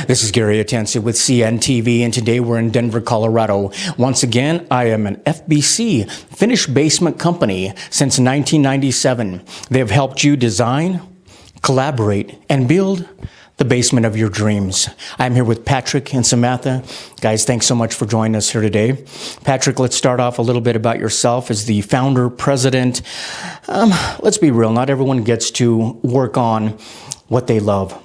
This is Gary Atencio with CNTV, and today we're in Denver, Colorado. Once again, I am an FBC, finished basement company, since 1997. They have helped you design, collaborate, and build the basement of your dreams. I'm here with Patrick and Samantha. Guys, thanks so much for joining us here today. Patrick, let's start off a little bit about yourself as the founder, president. Let's be real, not everyone gets to work on what they love,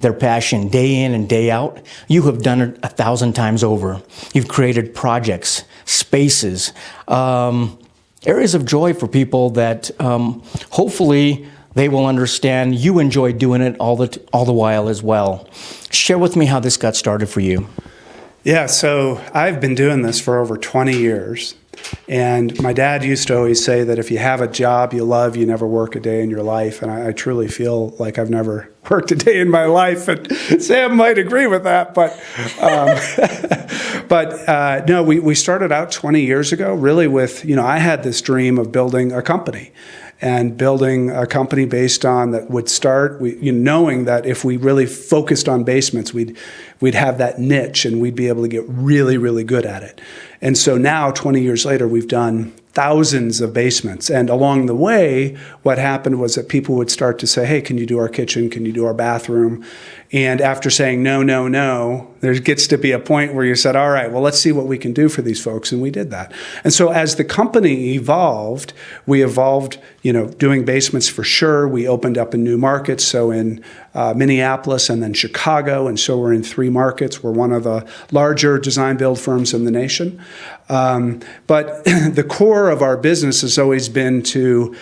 their passion, day in and day out. You have done it 1,000 times over. You've created projects, spaces, areas of joy for people that hopefully they will understand you enjoy doing it all the while as well. Share with me how this got started for you. Yeah, so I've been doing this for over 20 years. And my dad used to always say that if you have a job you love, you never work a day in your life. And I truly feel like I've never worked a day in my life. And Sam might agree with that. No, we started out 20 years ago really with, I had this dream of building a company. And building a company based on that would start, knowing that if we really focused on basements, we'd have that niche and we'd be able to get really, really good at it. And so now, 20 years later, we've done thousands of basements. And along the way, what happened was that people would start to say, hey, can you do our kitchen? Can you do our bathroom? And after saying no, no, no, there gets to be a point where you said, all right, well, let's see what we can do for these folks. And we did that. And so as the company evolved, we evolved, doing basements for sure. We opened up in new markets. So in Minneapolis and then Chicago. And so we're in 3 markets. We're one of the larger design build firms in the nation. But the core of our business has always been to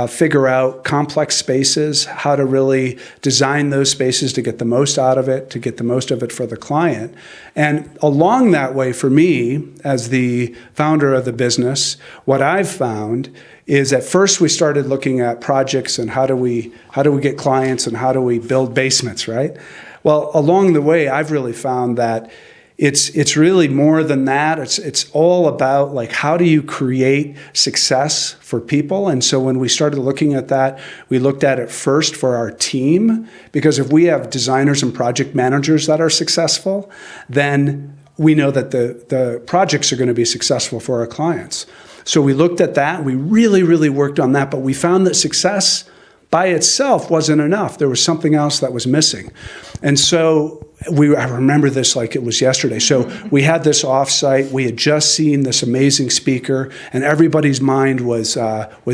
figure out complex spaces, how to really design those spaces to get the most out of it, to get the most of it for the client. And along that way, for me, as the founder of the business, what I've found is at first we started looking at projects and how do we get clients and how do we build basements, right? Well, along the way, I've really found that it's really more than that. It's all about like how do you create success for people? And so when we started looking at that, we looked at it first for our team, because if we have designers and project managers that are successful, then we know that the projects are going to be successful for our clients. So we looked at that. We really, really worked on that, but we found that success by itself wasn't enough. There was something else that was missing. And so I remember this like it was yesterday. So we had this offsite. We had just seen this amazing speaker, and everybody's mind was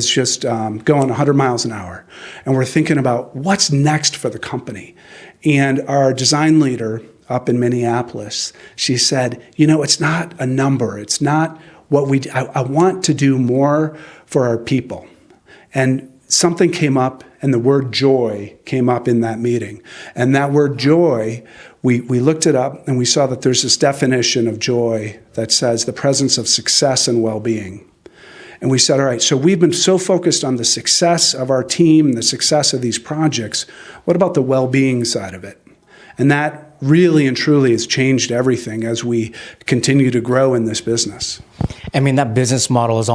just going 100 miles an hour. And we're thinking about what's next for the company. And our design leader up in Minneapolis, she said, it's not a number. It's not what I want to do more for our people. And something came up, and the word joy came up in that meeting. And that word joy, we looked it up, and we saw that there's this definition of joy that says the presence of success and well-being. And we said, all right, so we've been so focused on the success of our team and the success of these projects. What about the well-being side of it? And that really and truly has changed everything as we continue to grow in this business. I mean, that business model is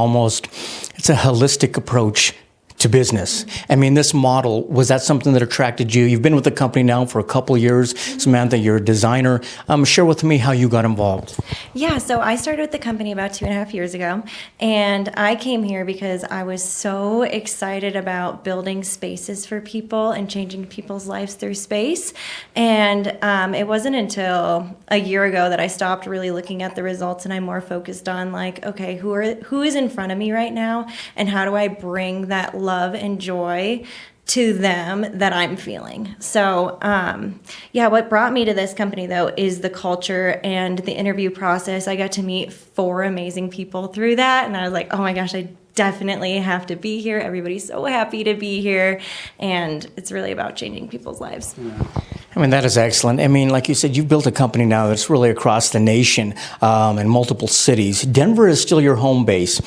it's a holistic approach to business. I mean, this model, was that something that attracted you? You've been with the company now for a couple of years. Samantha, you're a designer. Share with me how you got involved. Yeah, so I started with the company about 2.5 years ago, and I came here because I was so excited about building spaces for people and changing people's lives through space. And it wasn't until a year ago that I stopped really looking at the results, and I'm more focused on like, okay, who is in front of me right now, and how do I bring that love and joy to them that I'm feeling. So what brought me to this company though is the culture and the interview process. I got to meet 4 amazing people through that, and I was like, oh my gosh, I definitely have to be here. Everybody's so happy to be here, and it's really about changing people's lives. Yeah. I mean, that is excellent. I mean, like you said, you've built a company now that's really across the nation in multiple cities. Denver is still your home base.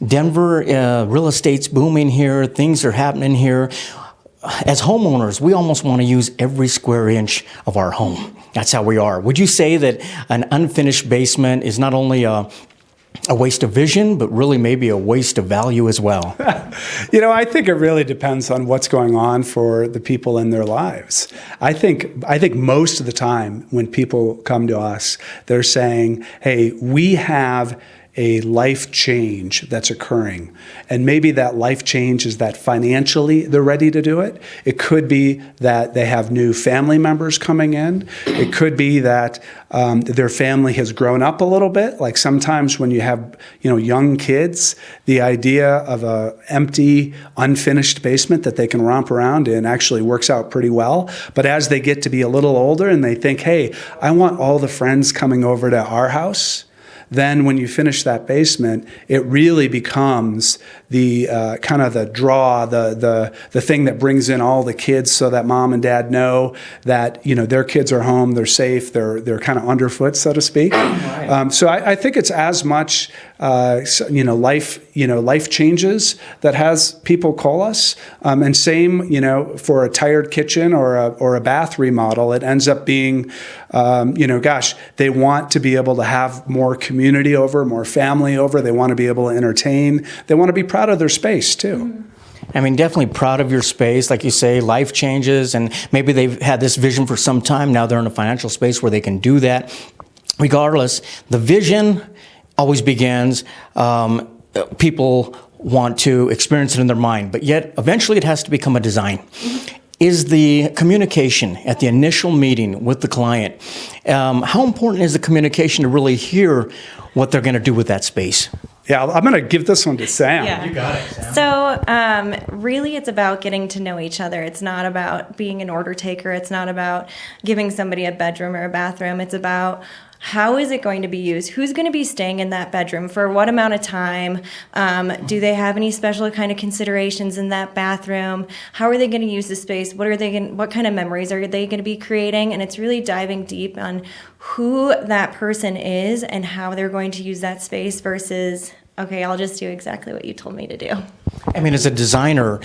Denver, real estate's booming here. Things are happening here. As homeowners, we almost want to use every square inch of our home. That's how we are. Would you say that an unfinished basement is not only a a waste of vision, but really maybe a waste of value as well? I think it really depends on what's going on for the people in their lives. I think most of the time when people come to us, they're saying, hey, we have a life change that's occurring. And maybe that life change is that financially they're ready to do it. It could be that they have new family members coming in. It could be that their family has grown up a little bit. Like sometimes when you have young kids, the idea of a empty, unfinished basement that they can romp around in actually works out pretty well. But as they get to be a little older and they think, hey, I want all the friends coming over to our house, then when you finish that basement, it really becomes the kind of the draw, the thing that brings in all the kids so that mom and dad know that their kids are home, they're safe, they're kind of underfoot, so to speak. Right. So I think it's as much life changes that has people call us, and same for a tired kitchen or a bath remodel, it ends up being they want to be able to have more community over, more family over. They want to be able to entertain. They want to be proud of their space too. I mean, definitely proud of your space. Like you say, life changes, and maybe they've had this vision for some time. Now they're in a financial space where they can do that. Regardless, the vision always begins. People want to experience it in their mind, but yet eventually it has to become a design. Is the communication at the initial meeting with the client, how important is the communication to really hear what they're going to do with that space? Yeah, I'm going to give this one to Sam. Yeah. You got it, Sam. So really it's about getting to know each other. It's not about being an order taker. It's not about giving somebody a bedroom or a bathroom. It's about how is it going to be used? Who's going to be staying in that bedroom? For what amount of time? Do they have any special kind of considerations in that bathroom? How are they going to use the space? What kind of memories are they going to be creating? And it's really diving deep on who that person is and how they're going to use that space versus, okay, I'll just do exactly what you told me to do. I mean, as a designer,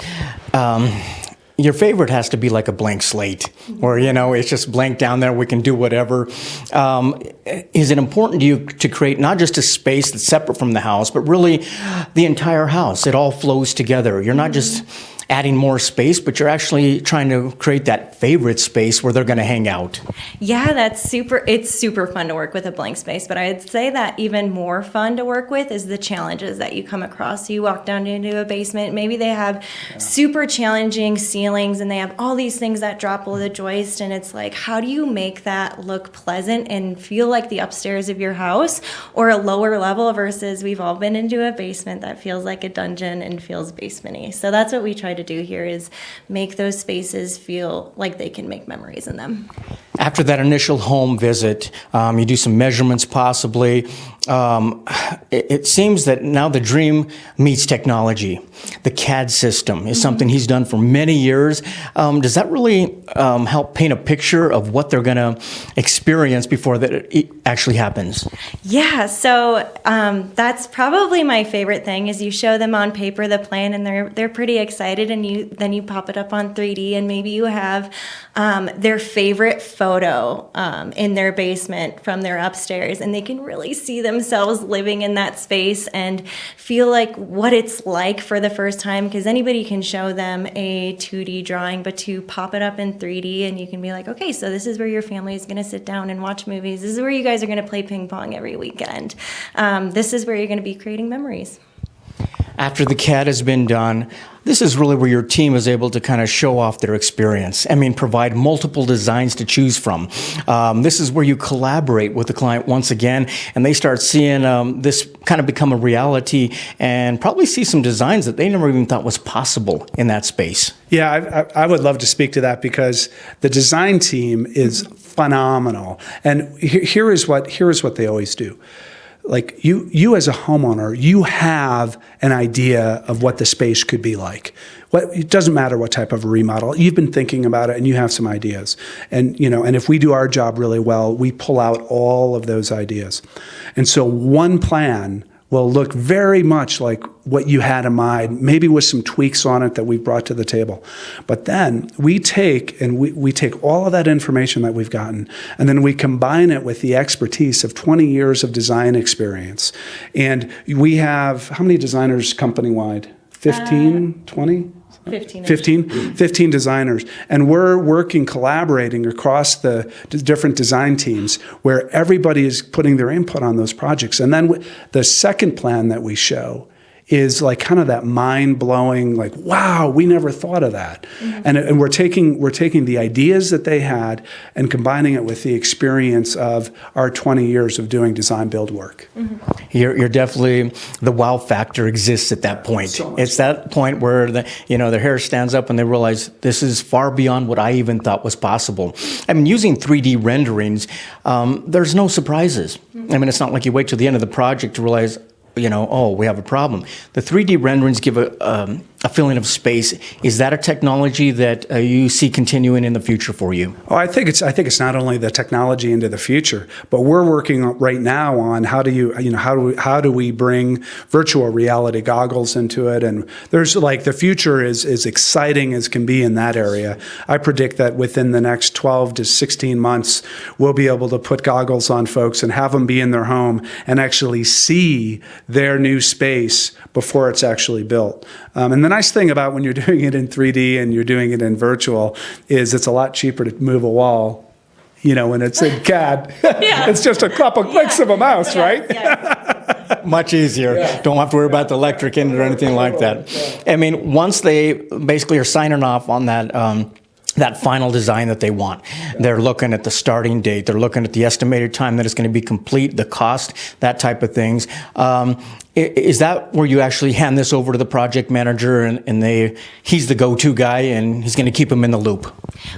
your favorite has to be like a blank slate, or it's just blank down there. We can do whatever. Is it important to you to create not just a space that's separate from the house, but really the entire house? It all flows together. You're not just adding more space, but you're actually trying to create that favorite space where they're going to hang out. Yeah, it's super fun to work with a blank space, but I'd say that even more fun to work with is the challenges that you come across. You walk down into a basement, maybe they have super challenging ceilings and they have all these things that drop below the joist, and it's like, how do you make that look pleasant and feel like the upstairs of your house or a lower level versus we've all been into a basement that feels like a dungeon and feels basement-y. So that's what we try to do here, is make those spaces feel like they can make memories in them. After that initial home visit, you do some measurements possibly. It seems that now the dream meets technology. The CAD system is something he's done for many years. Does that really help paint a picture of what they're going to experience before that it actually happens? Yeah, so that's probably my favorite thing is you show them on paper the plan and they're pretty excited, and then you pop it up on 3D, and maybe you have their favorite photo in their basement from their upstairs, and they can really see themselves living in that space and feel like what it's like for the first time, because anybody can show them a 2D drawing, but to pop it up in 3D and you can be like, okay, so this is where your family is going to sit down and watch movies. This is where you guys are going to play ping pong every weekend. This is where you're going to be creating memories. After the CAD has been done, this is really where your team is able to kind of show off their experience. I mean, provide multiple designs to choose from. This is where you collaborate with the client once again, and they start seeing this kind of become a reality and probably see some designs that they never even thought was possible in that space. Yeah, I would love to speak to that because the design team is phenomenal. And here is what they always do. Like you as a homeowner, you have an idea of what the space could be like. It doesn't matter what type of a remodel. You've been thinking about it and you have some ideas. And if we do our job really well, we pull out all of those ideas. And so one plan will look very much like what you had in mind, maybe with some tweaks on it that we've brought to the table. But then we take all of that information that we've gotten, and then we combine it with the expertise of 20 years of design experience. And we have, how many designers company-wide? 15, 20? 15 designers. And we're collaborating across the different design teams where everybody is putting their input on those projects. And then the second plan that we show is like kind of that mind-blowing, like, wow, we never thought of that. And we're taking the ideas that they had and combining it with the experience of our 20 years of doing design build work. You're definitely, the wow factor exists at that point. So much. It's that point where their hair stands up and they realize this is far beyond what I even thought was possible. I mean, using 3D renderings, there's no surprises. I mean, it's not like you wait till the end of the project to realize, oh, we have a problem. The 3D renderings give a feeling of space. Is that a technology that you see continuing in the future for you? Oh, I think it's not only the technology into the future, but we're working right now on how do we bring virtual reality goggles into it, and there's the future is exciting as can be in that area. I predict that within the next 12 to 16 months, we'll be able to put goggles on folks and have them be in their home and actually see their new space before it's actually built. And the nice thing about when you're doing it in 3D and you're doing it in virtual is it's a lot cheaper to move a wall, when it's in CAD. Yeah. It's just a couple clicks of a mouse, right? Yeah. Much easier. Yeah. Don't have to worry about the electric in it or anything like that. I mean, once they basically are signing off on that final design that they want. They're looking at the starting date. They're looking at the estimated time that it's going to be complete, the cost, that type of things. Is that where you actually hand this over to the project manager and he's the go-to guy and he's going to keep them in the loop?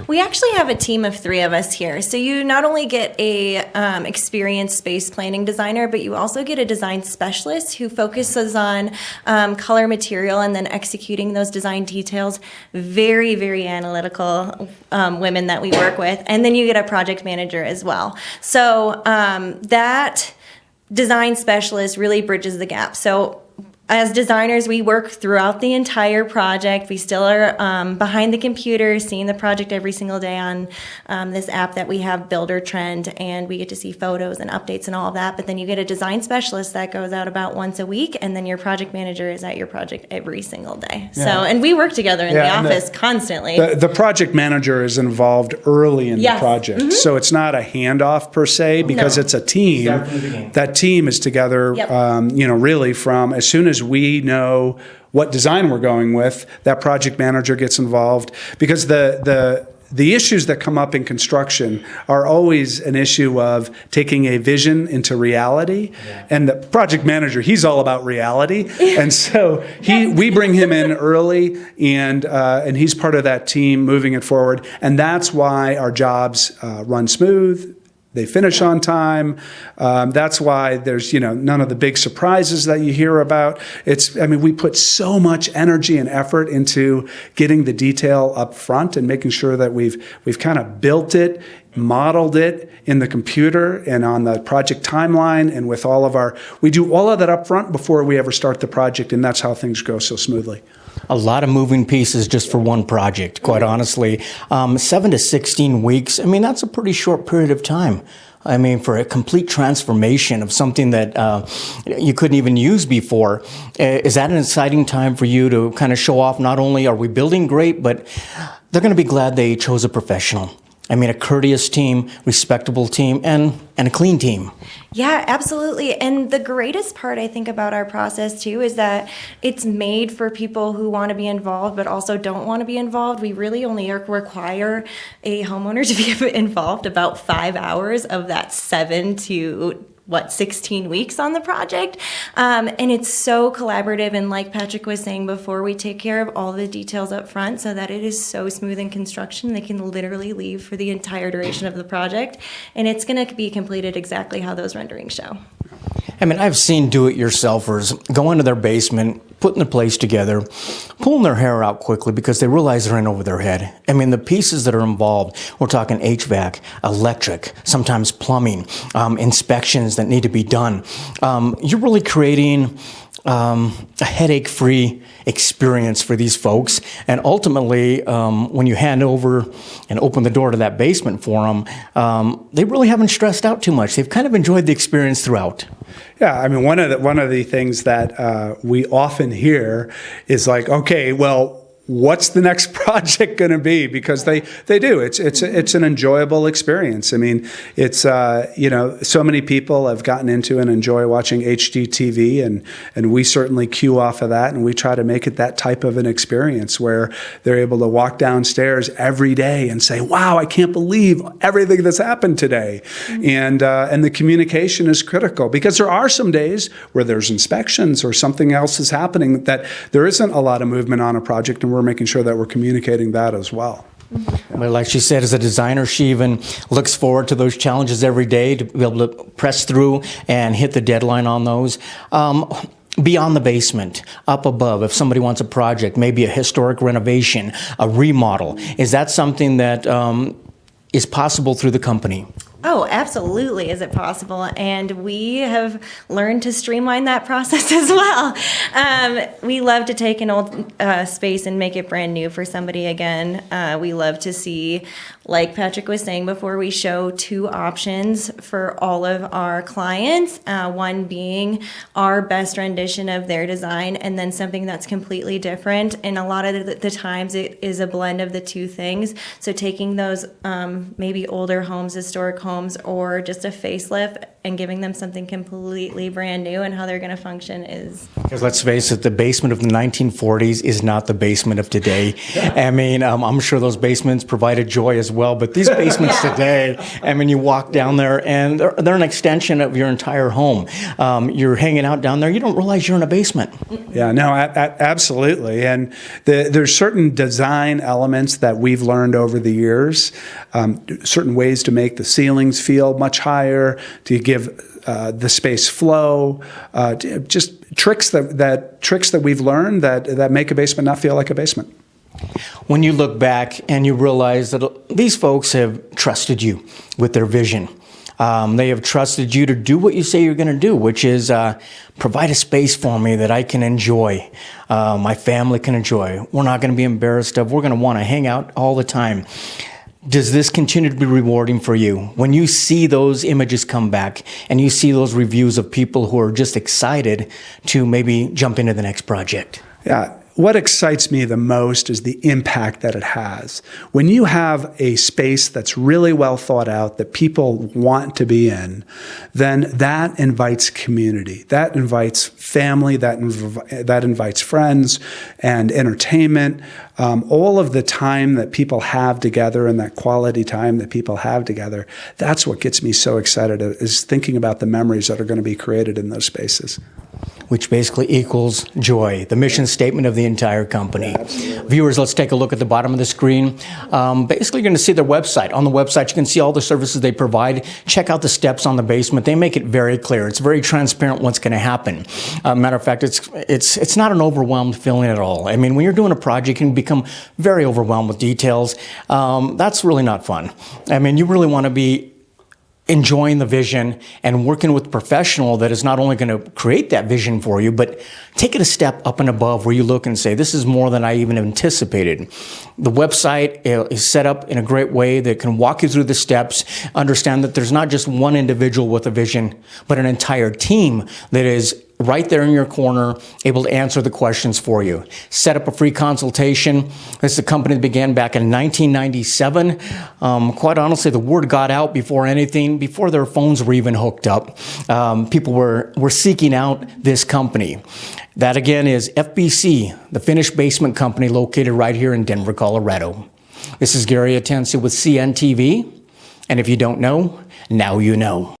We actually have a team of 3 of us here. So you not only get a experienced space planning designer, but you also get a design specialist who focuses on color, material, and then executing those design details. Very, very analytical women that we work with. And then you get a project manager as well. So that design specialist really bridges the gap. So as designers, we work throughout the entire project. We still are behind the computer, seeing the project every single day on this app that we have, Builder Trend, and we get to see photos and updates and all of that. But then you get a design specialist that goes out about once a week, and then your project manager is at your project every single day. Yeah. So, and we work together in the office constantly. The project manager is involved early in the project. So it's not a handoff per se, because it's a team. That team is together, really from as soon as we know what design we're going with, that project manager gets involved, because the issues that come up in construction are always an issue of taking a vision into reality. And the project manager, he's all about reality. And so we bring him in early, and he's part of that team moving it forward. And that's why our jobs run smooth. They finish on time. That's why there's none of the big surprises that you hear about. We put so much energy and effort into getting the detail up front and making sure that we've kind of built it, modeled it in the computer and on the project timeline, and with we do all of that up front before we ever start the project, and that's how things go so smoothly. A lot of moving pieces just for one project, quite honestly. 7 to 16 weeks, that's a pretty short period of time. For a complete transformation of something that you couldn't even use before. Is that an exciting time for you to kind of show off, not only are we building great, but they're going to be glad they chose a professional? A courteous team, respectable team, and a clean team. Yeah, absolutely. And the greatest part, I think, about our process, too, is that it's made for people who want to be involved but also don't want to be involved. We really only require a homeowner to be involved about 5 hours of that 7 to 16 weeks on the project. And it's so collaborative. And like Patrick was saying before, we take care of all the details up front so that it is so smooth in construction. They can literally leave for the entire duration of the project. And it's going to be completed exactly how those renderings show. I mean, I've seen do-it-yourselfers go into their basement, putting the place together, pulling their hair out quickly because they realize they're in over their head. I mean, the pieces that are involved, we're talking HVAC, electric, sometimes plumbing, inspections that need to be done. You're really creating a headache-free experience for these folks. And ultimately, when you hand over and open the door to that basement for them, they really haven't stressed out too much. They've kind of enjoyed the experience throughout. Yeah, I mean, one of the things that we often hear is like, okay, well, what's the next project going to be? Because they do. It's an enjoyable experience. I mean, it's so many people have gotten into and enjoy watching HGTV, and we certainly cue off of that, and we try to make it that type of an experience where they're able to walk downstairs every day and say, "Wow, I can't believe everything that's happened today," and the communication is critical because there are some days where there's inspections or something else is happening that there isn't a lot of movement on a project, and we're making sure that we're communicating that as well. Well, like she said, as a designer, she even looks forward to those challenges every day to be able to press through and hit the deadline on those. Beyond the basement, up above, if somebody wants a project, maybe a historic renovation, a remodel, is that something that is possible through the company? Oh, absolutely. Is it possible? And we have learned to streamline that process as well. We love to take an old space and make it brand new for somebody again. We love to see, like Patrick was saying before, we show two options for all of our clients. One being our best rendition of their design, and then something that's completely different. And a lot of the times it is a blend of the two things. So taking those maybe older homes, historic homes, or just a facelift and giving them something completely brand new, and how they're going to function is... Because let's face it, the basement of the 1940s is not the basement of today. I mean, I'm sure those basements provided joy as well, but these basements today, I mean, you walk down there and they're an extension of your entire home. You're hanging out down there, you don't realize you're in a basement. Yeah, no, absolutely. And there's certain design elements that we've learned over the years, certain ways to make the ceilings feel much higher, to give the space flow, just tricks that we've learned that make a basement not feel like a basement. When you look back and you realize that these folks have trusted you with their vision, they have trusted you to do what you say you're going to do, which is provide a space for me that I can enjoy, my family can enjoy. We're not going to be embarrassed of. We're going to want to hang out all the time. Does this continue to be rewarding for you? When you see those images come back and you see those reviews of people who are just excited to maybe jump into the next project? Yeah. What excites me the most is the impact that it has. When you have a space that's really well thought out, that people want to be in, then that invites community. That invites family, that invites friends and entertainment. All of the time that people have together and that quality time that people have together, that's what gets me so excited, is thinking about the memories that are going to be created in those spaces. Which basically equals joy, the mission statement of the entire company. Yeah, viewers, let's take a look at the bottom of the screen. Basically, you're going to see their website. On the website, you can see all the services they provide. Check out the steps on the basement. They make it very clear. It's very transparent what's going to happen. Matter of fact, it's not an overwhelmed feeling at all. I mean, when you're doing a project, you can become very overwhelmed with details. That's really not fun. I mean, you really want to be enjoying the vision and working with a professional that is not only going to create that vision for you, but take it a step up and above where you look and say, this is more than I even anticipated. The website is set up in a great way that can walk you through the steps, understand that there's not just one individual with a vision, but an entire team that is right there in your corner, able to answer the questions for you. Set up a free consultation. This is a company that began back in 1997. Quite honestly, the word got out before their phones were even hooked up. People were seeking out this company. That again is FBC, the Finished Basement Company located right here in Denver, Colorado. This is Gary Atencio with CNTV. And if you don't know, now you know.